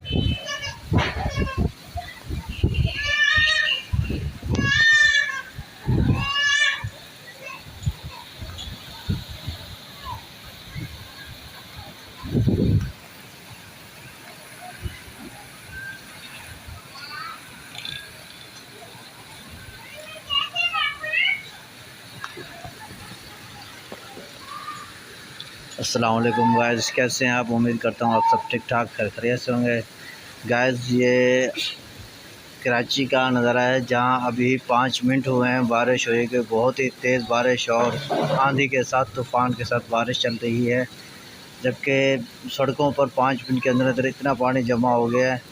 अस्सलाम वालेकुम गाइस, कैसे हैं आप? उम्मीद करता हूँ आप सब ठीक ठाक खैरियत से होंगे। गाइस, ये कराची का नज़ारा है जहाँ अभी 5 मिनट हुए हैं बारिश हुई कि बहुत ही तेज़ बारिश और आंधी के साथ तूफ़ान के साथ बारिश चल रही है, जबकि सड़कों पर 5 मिनट के अंदर अंदर इतना पानी जमा हो गया है